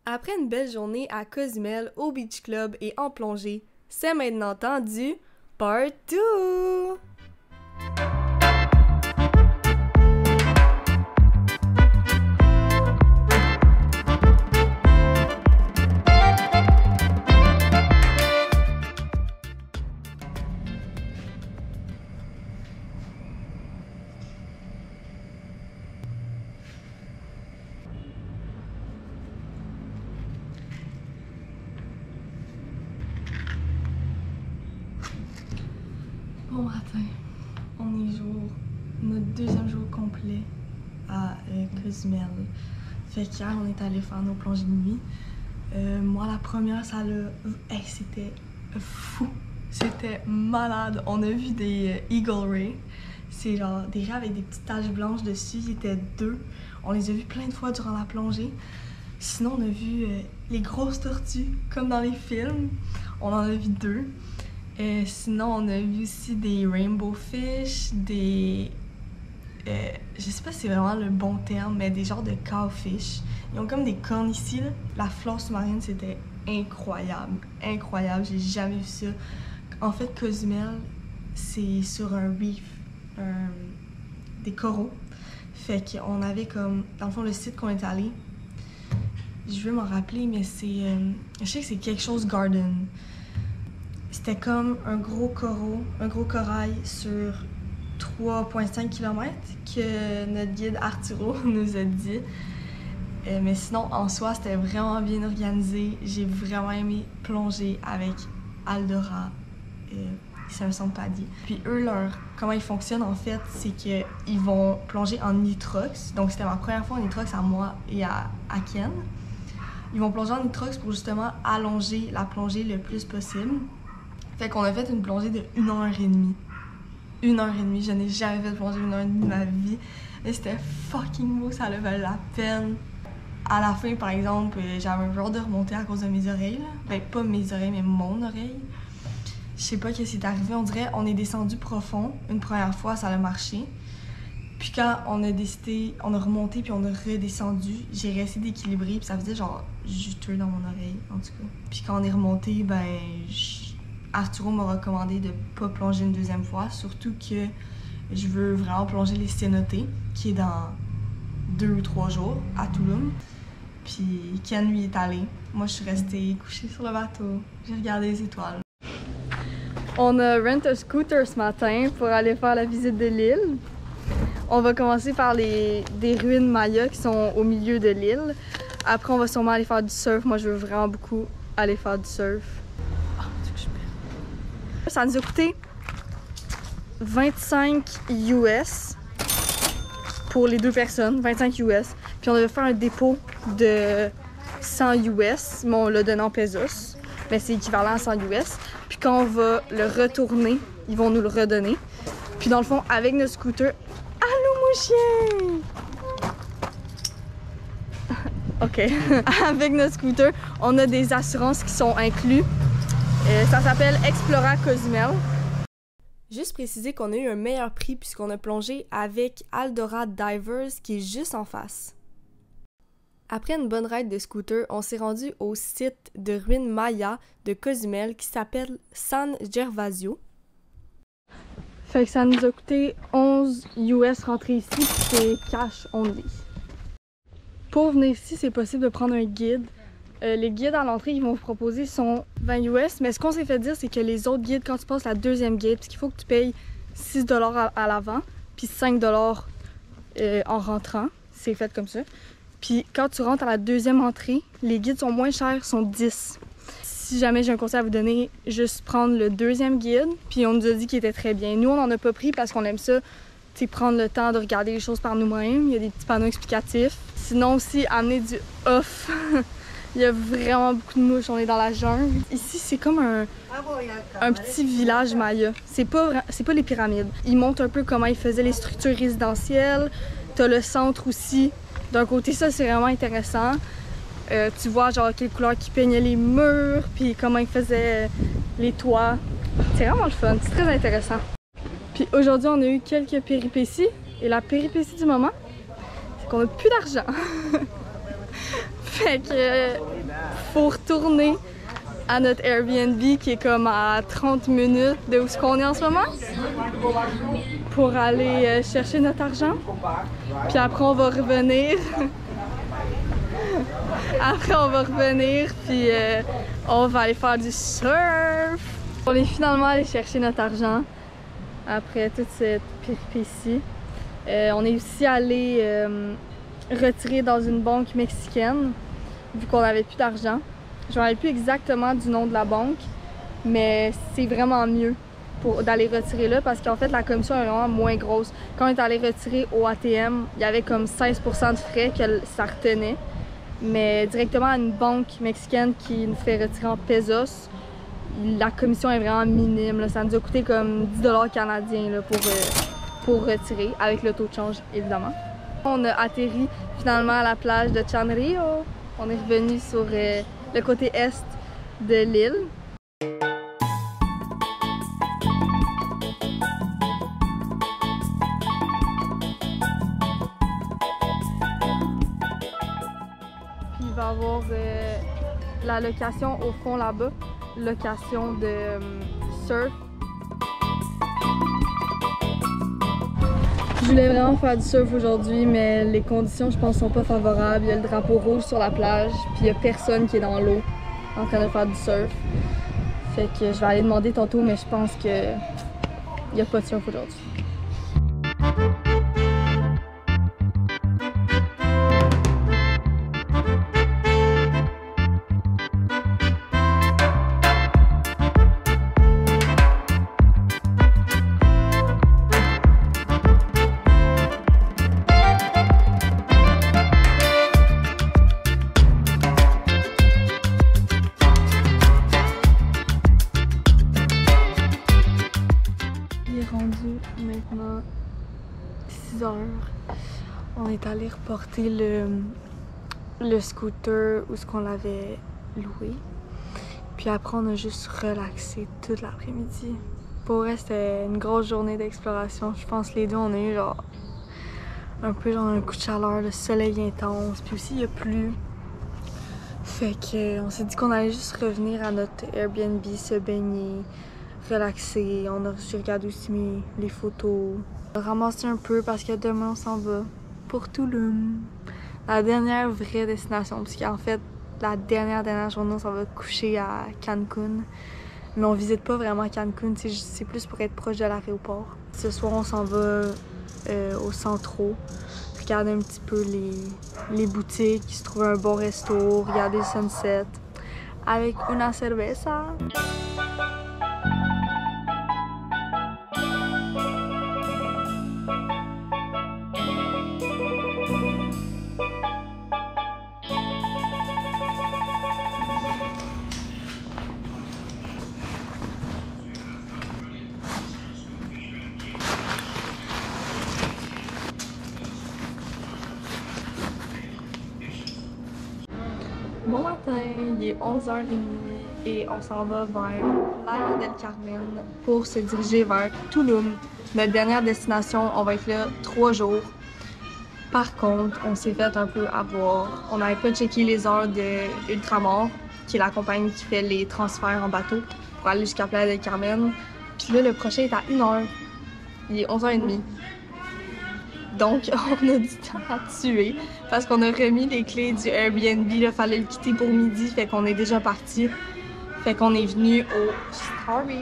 Après une belle journée à Cozumel, au Beach Club et en plongée, c'est maintenant temps du Part 2! Bon matin, on est notre deuxième jour complet à Cozumel. Fait qu'hier, on est allé faire nos plongées de nuit. Moi, la première, c'était fou. C'était malade. On a vu des Eagle Ray. C'est genre des raies avec des petites taches blanches dessus. Il y était deux. On les a vus plein de fois durant la plongée. Sinon, on a vu les grosses tortues, comme dans les films. On en a vu deux. Sinon, on a vu aussi des rainbow fish, des... je sais pas si c'est vraiment le bon terme, mais des genres de cowfish. Ils ont comme des cornes ici, là. La flore sous-marine, c'était incroyable. Incroyable, j'ai jamais vu ça. En fait, Cozumel, c'est sur un reef, des coraux. Fait qu'on avait comme... Dans le fond, le site qu'on est allé, je veux m'en rappeler, mais c'est... je sais que c'est quelque chose garden. C'était comme un gros corail sur 3,5 km que notre guide Arturo nous a dit. Mais sinon, en soi, c'était vraiment bien organisé. J'ai vraiment aimé plonger avec Aldora et Samson Paddy. Puis eux, comment ils fonctionnent en fait, c'est qu'ils vont plonger en nitrox. Donc c'était ma première fois en nitrox à moi et à Ken. Ils vont plonger en nitrox pour justement allonger la plongée le plus possible. Fait qu'on a fait une plongée de 1h30. 1h30, je n'ai jamais fait de plongée de 1h30 de ma vie. Mais c'était fucking beau, ça avait la peine. À la fin, par exemple, j'avais peur de remonter à cause de mes oreilles. Là. Ben, pas mes oreilles, mais mon oreille. Je sais pas ce qui est arrivé, on dirait on est descendu profond. Une première fois, ça a marché. Puis quand on a décidé, on a remonté puis on a redescendu, j'ai réussi d'équilibrer puis ça faisait genre juteux dans mon oreille, en tout cas. Puis quand on est remonté, ben... Arturo m'a recommandé de ne pas plonger une deuxième fois, surtout que je veux vraiment plonger les cénotés, qui est dans 2 ou 3 jours à Tulum. Puis Ken, lui, est allé. Moi, je suis restée couchée sur le bateau. J'ai regardé les étoiles. On a rent un scooter ce matin pour aller faire la visite de l'île. On va commencer par des ruines Maya qui sont au milieu de l'île. Après, on va sûrement aller faire du surf. Moi, je veux vraiment beaucoup aller faire du surf. Ça nous a coûté 25 US pour les deux personnes, 25 US. Puis on avait fait un dépôt de 100 US, mais on l'a donné en pesos, mais c'est équivalent à 100 US. Puis quand on va le retourner, ils vont nous le redonner. Puis dans le fond, avec notre scooter... Allô mon chien! OK. Avec notre scooter, on a des assurances qui sont incluses. Ça s'appelle Explora Cozumel. Juste préciser qu'on a eu un meilleur prix puisqu'on a plongé avec Aldora Divers qui est juste en face. Après une bonne ride de scooter, on s'est rendu au site de ruines Maya de Cozumel qui s'appelle San Gervasio. Fait que ça nous a coûté 11 US rentrer ici puis c'est cash only. Pour venir ici, c'est possible de prendre un guide. Les guides à l'entrée qu'ils vont vous proposer sont 20 US, mais ce qu'on s'est fait dire, c'est que les autres guides, quand tu passes la deuxième guide, parce qu'il faut que tu payes 6 $ à l'avant, puis 5 $ en rentrant, c'est fait comme ça. Puis quand tu rentres à la deuxième entrée, les guides sont moins chers, sont 10. Si jamais j'ai un conseil à vous donner, juste prendre le deuxième guide, puis on nous a dit qu'il était très bien. Nous, on n'en a pas pris parce qu'on aime ça, tu sais, prendre le temps de regarder les choses par nous-mêmes. Il y a des petits panneaux explicatifs. Sinon aussi, amener du off. Il y a vraiment beaucoup de mouches, on est dans la jungle. Ici, c'est comme un petit village maya. C'est pas les pyramides. Ils montrent un peu comment ils faisaient les structures résidentielles. T'as le centre aussi. D'un côté, ça, c'est vraiment intéressant. Tu vois, genre, quelle couleur qui peignait les murs, puis comment ils faisaient les toits. C'est vraiment le fun, c'est très intéressant. Puis aujourd'hui, on a eu quelques péripéties. Et la péripétie du moment, c'est qu'on n'a plus d'argent. Fait que faut retourner à notre Airbnb qui est comme à 30 minutes de où on est en ce moment pour aller chercher notre argent. Puis après on va revenir. Après on va revenir puis on va aller faire du surf. On est finalement allé chercher notre argent après toute cette péripétie. On est aussi allé retirer dans une banque mexicaine vu qu'on n'avait plus d'argent. Je ne me rappelle plus exactement du nom de la banque, mais c'est vraiment mieux d'aller retirer là parce qu'en fait la commission est vraiment moins grosse. Quand on est allé retirer au ATM, il y avait comme 16% de frais que ça retenait. Mais directement à une banque mexicaine qui nous fait retirer en pesos, la commission est vraiment minime. Là. Ça nous a coûté comme 10 $ canadiens là, pour retirer, avec le taux de change évidemment. On a atterri finalement à la plage de Chanrio. On est revenu sur le côté est de l'île. Puis il va y avoir la location au fond là-bas, location de surf. Je voulais vraiment faire du surf aujourd'hui, mais les conditions, je pense, sont pas favorables. Il y a le drapeau rouge sur la plage, puis il y a personne qui est dans l'eau en train de faire du surf. Fait que je vais aller demander tantôt, mais je pense que il n'y a pas de surf aujourd'hui. Maintenant 6 heures, on est allé reporter le scooter où ce qu'on l'avait loué. Puis après on a juste relaxé toute l'après-midi. Pour vrai c'était une grosse journée d'exploration. Je pense que les deux on a eu genre un peu genre un coup de chaleur, le soleil intense. Puis aussi il a plu. Fait que on s'est dit qu'on allait juste revenir à notre Airbnb, se baigner, relaxer. J'ai regardé aussi les photos. On a ramassé un peu parce que demain on s'en va pour Tulum. La dernière vraie destination. Parce qu'en fait, la dernière journée, on s'en va coucher à Cancun. Mais on visite pas vraiment Cancun, c'est plus pour être proche de l'aéroport. Ce soir, on s'en va au Centro. Regarder un petit peu les boutiques, se trouver un bon resto, regarder le sunset. Avec una cerveza. Bon matin, il est 11h30 et on s'en va vers Playa del Carmen pour se diriger vers Tulum. Notre dernière destination, on va être là 3 jours. Par contre, on s'est fait un peu avoir. On n'avait pas checké les heures de Ultramar, qui est la compagnie qui fait les transferts en bateau pour aller jusqu'à Playa del Carmen. Puis là, le prochain est à 1h. Il est 11h30. Donc, on a du temps à tuer parce qu'on a remis les clés du Airbnb. Il fallait le quitter pour midi, fait qu'on est déjà parti. Fait qu'on est venu au Starbucks.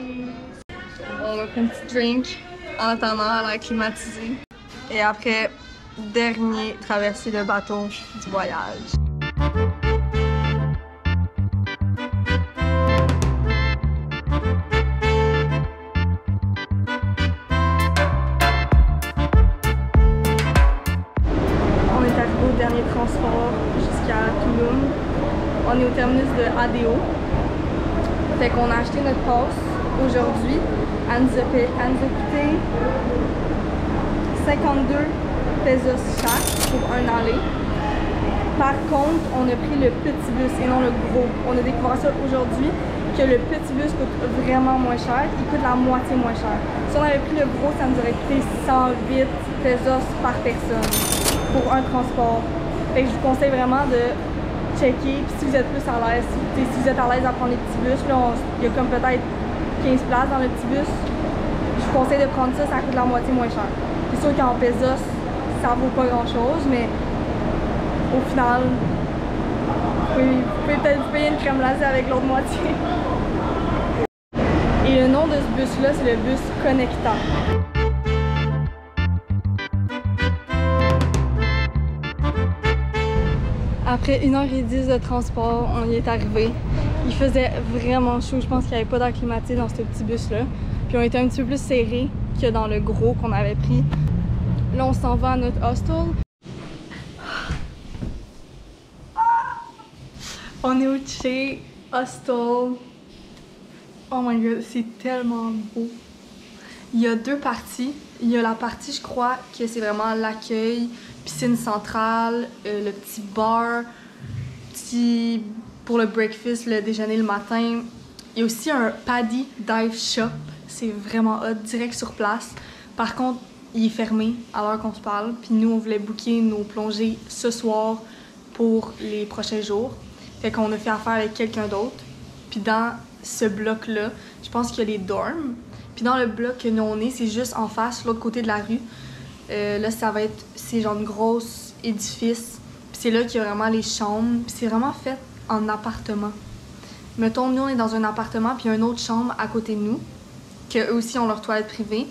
On a pris un petit drink en attendant à l'air climatisé. Et après, dernier traversée de bateau du voyage. Dernier transport jusqu'à Tulum. On est au terminus de ADO. Fait qu'on a acheté notre passe aujourd'hui. Elle nous a coûté 52 pesos chaque pour un aller. Par contre, on a pris le petit bus et non le gros. On a découvert ça aujourd'hui que le petit bus coûte vraiment moins cher. Il coûte la moitié moins cher. Si on avait pris le gros, ça nous aurait coûté 108 pesos par personne pour un transport. Fait que je vous conseille vraiment de checker. Puis si vous êtes plus à l'aise, si vous êtes à l'aise à prendre les petits bus, là, il y a comme peut-être 15 places dans le petit bus. Je vous conseille de prendre ça, ça coûte la moitié moins cher. C'est sûr qu'en pesos, ça vaut pas grand-chose, mais au final, vous pouvez peut-être vous payer une crème glacée avec l'autre moitié. Et le nom de ce bus-là, c'est le bus Connecta. Après 1h10 de transport, on y est arrivé. Il faisait vraiment chaud, je pense qu'il n'y avait pas d'air climatisé dans ce petit bus-là. Puis on était un petit peu plus serrés que dans le gros qu'on avait pris. Là, on s'en va à notre hostel. On est au Che Hostel. Oh my god, c'est tellement beau. Il y a deux parties. Il y a la partie, je crois, que c'est vraiment l'accueil, piscine centrale, le petit bar, pour le breakfast, le déjeuner le matin. Il y a aussi un Paddy Dive Shop. C'est vraiment hot, direct sur place. Par contre, il est fermé à l'heure qu'on se parle. Puis nous, on voulait booker nos plongées ce soir pour les prochains jours. Fait qu'on a fait affaire avec quelqu'un d'autre. Puis dans ce bloc-là, je pense qu'il y a les dorms. Puis dans le bloc que nous on est, c'est juste en face, l'autre côté de la rue. Là, ça va être, c'est genre une grosse édifice. Puis c'est là qu'il y a vraiment les chambres. Puis c'est vraiment fait en appartement. Mettons, nous, on est dans un appartement, puis il y a une autre chambre à côté de nous, qu'eux aussi ont leur toilette privée,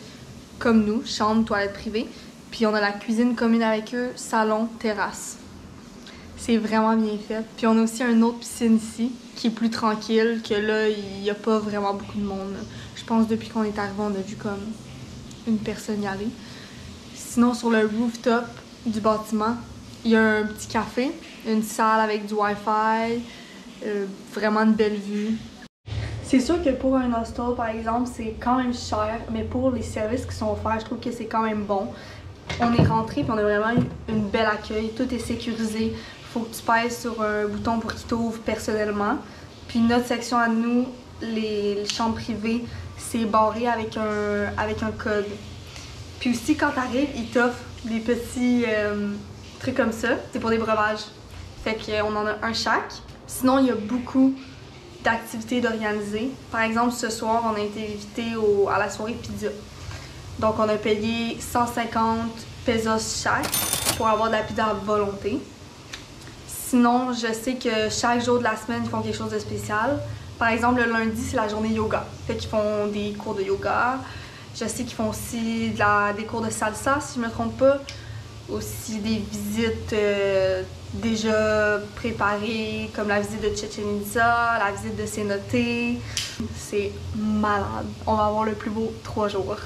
comme nous, chambre, toilette privée. Puis on a la cuisine commune avec eux, salon, terrasse. C'est vraiment bien fait. Puis on a aussi une autre piscine ici, qui est plus tranquille, que là, il n'y a pas vraiment beaucoup de monde. Je pense depuis qu'on est arrivé, on a vu comme une personne y aller. Sinon, sur le rooftop du bâtiment, il y a un petit café, une salle avec du Wi-Fi, vraiment une belle vue. C'est sûr que pour un hostel, par exemple, c'est quand même cher, mais pour les services qui sont offerts, je trouve que c'est quand même bon. On est rentré puis on a vraiment eu une belle accueil, tout est sécurisé. Faut que tu pèses sur un bouton pour qu'il t'ouvre personnellement. Puis notre section à nous, les chambres privées, c'est barré avec un code. Puis aussi, quand t'arrives, ils t'offrent des petits trucs comme ça. C'est pour des breuvages. Fait qu'on en a un chaque. Sinon, il y a beaucoup d'activités d'organiser. Par exemple, ce soir, on a été invité à la soirée pizza. Donc, on a payé 150 pesos chaque pour avoir de la pizza à volonté. Sinon, je sais que chaque jour de la semaine, ils font quelque chose de spécial. Par exemple, le lundi, c'est la journée yoga. Fait qu'ils font des cours de yoga. Je sais qu'ils font aussi des cours de salsa, si je ne me trompe pas. Aussi des visites déjà préparées, comme la visite de Chichen Itza, la visite de Cenote. C'est malade. On va avoir le plus beau 3 jours.